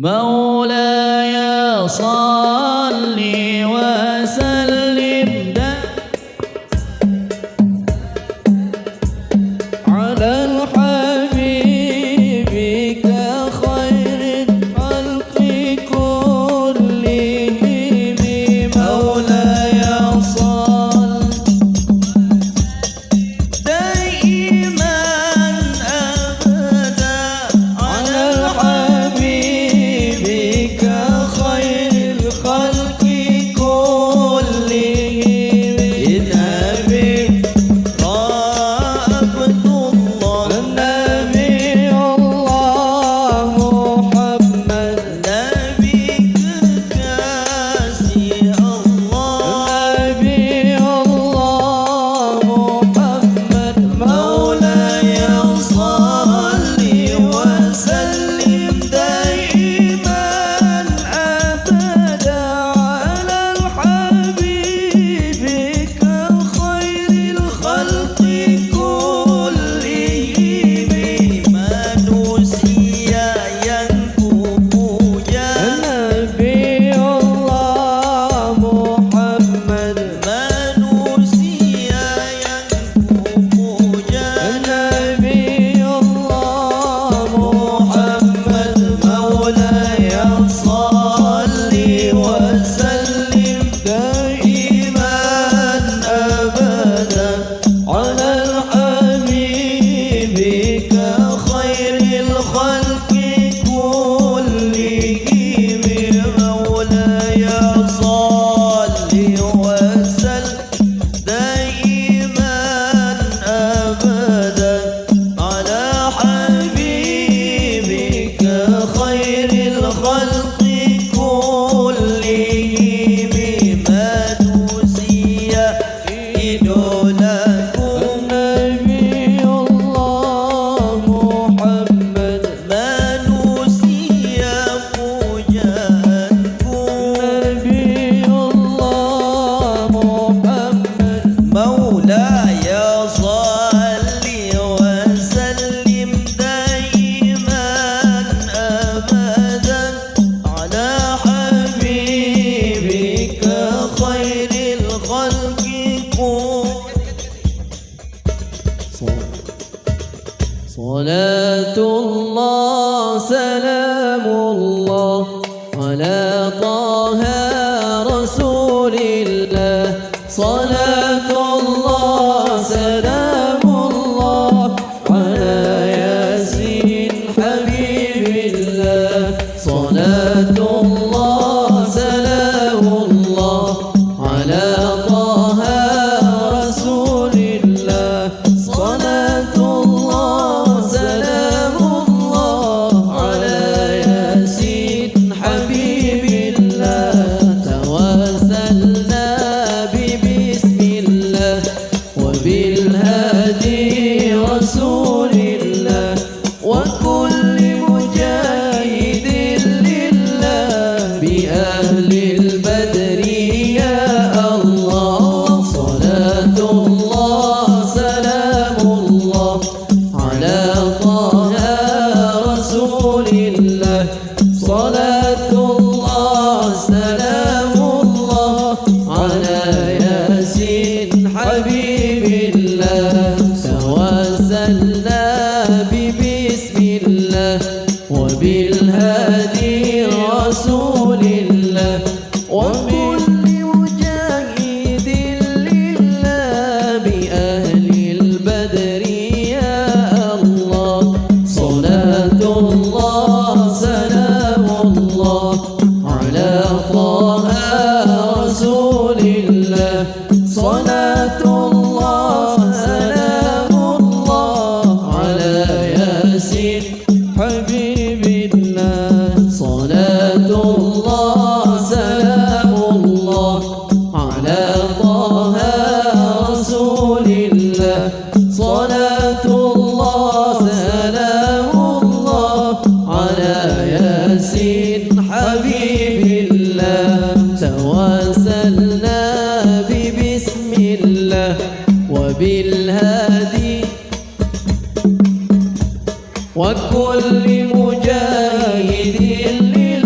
مولاي صل وسلم على الحبيب كخير الخلق كلهم مولاي صل دائما أبدا على الحبيب كخير الخلق كلهم النبي عبد الله النبي الله محمد نبيك كاسي الله نبي الله محمد مولاي صل وسلم دائما أبدا على الحبيب كخير الخلق كلهم ما نسي ينكب يا نبي الله محمد ما نسي ينكب يا نبي الله محمد مولاي صل وسلم دائما أبدا على الحبيب كخير الخلق كلهم مولاي صل وسلم دائما أبدا على حبيبك خير الخلق كلهم ما نسي إدولكم نبي الله محمد ما نسي فجاءكم نبي الله محمد مولاي صل وسلم دائما أبدا على حبيبك خير الخلق صلاة الله سلام الله على طه رسول الله صلاة الله سلام الله على ياسين حبيب الله صلاة الله سلام الله على طه رسول الله صلاة الله سلام الله على ياسين حبيب الله توسلنا ببسم الله وبالهادي رسول الله وكل مجاهد لله بأهل البدر يا الله صلاة الله سلام الله على طه رسول الله صلاة الله سلام الله على ياسين حبيب الله توسلنا ببسم الله وبالهادي رسول الله وكل مجاهد لله بأهل البدر يا الله صلاة الله سلام الله على طه رسول الله صلاة الله سلام الله على ياسين حبيب الله صلاة الله سلام الله على طه رسول الله صلاة الله سلام الله على ياسين حبيب الله توسلنا ببسم الله وبالهادي وكل مجاهد لله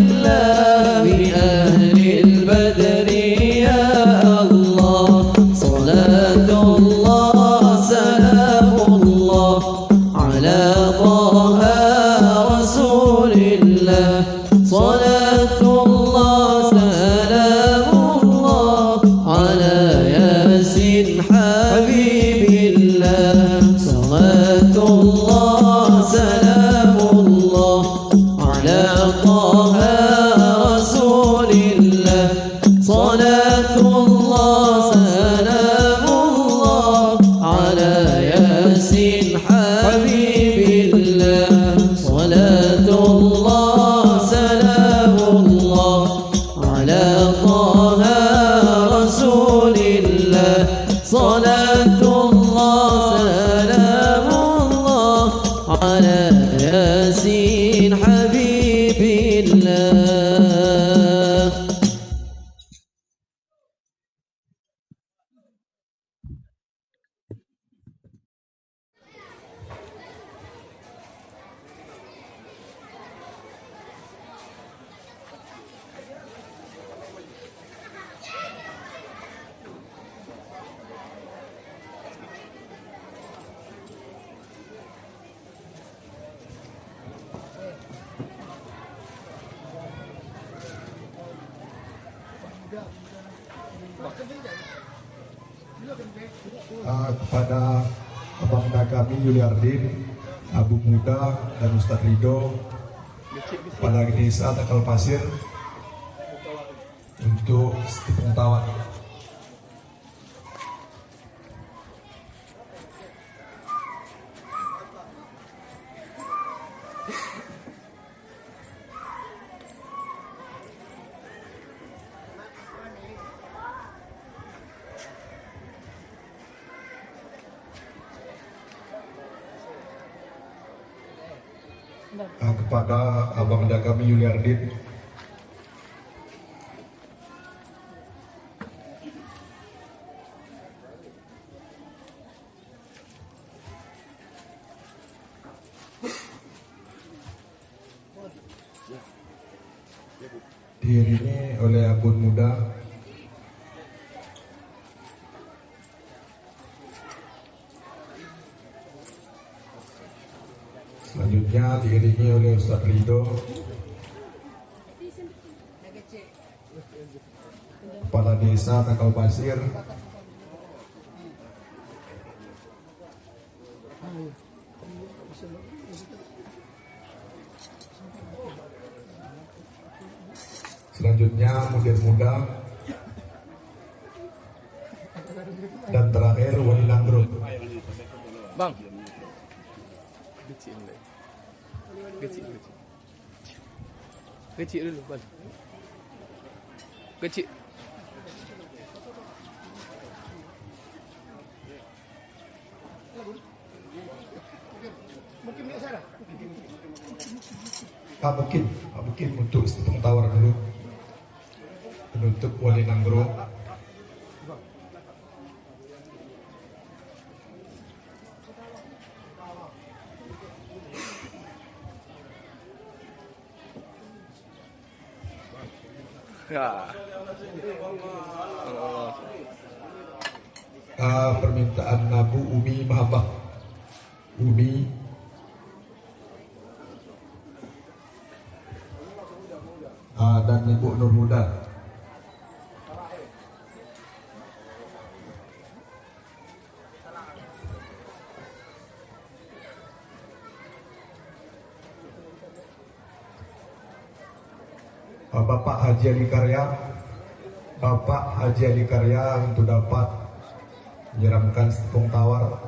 Kepada Abang kami Yuliardin, Abu Muda dan Ustadz Rido, Kepala Desa Takal Pasir untuk tepung tawar. Kepada Abang kami Yuliardin, diiringi oleh Abun Muda, selanjutnya diiringi oleh Ustadz Rido, Kepala Desa Takal Pasir, selanjutnya Mudir Muda, dan terakhir Wali Nanggrut. Bang, kecil dulu, bang. Kecil. Mungkin untuk tepung tawar dulu penutup Wali Nanggrut. Ya. Permintaan Nabu Umi Mahabah, Umi dan Ibu Nur Huda. Bapak Haji Ali Karya, Bapak Haji Ali Karya untuk dapat menyiramkan tepung tawar.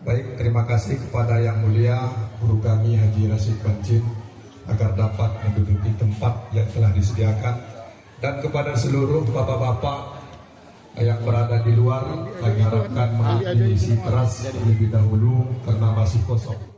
Baik, terima kasih kepada Yang Mulia Guru kami Haji Rashid Bancin agar dapat menduduki tempat yang telah disediakan, dan kepada seluruh bapak-bapak yang berada di luar kami harapkan mengisi teras terlebih dahulu karena masih kosong.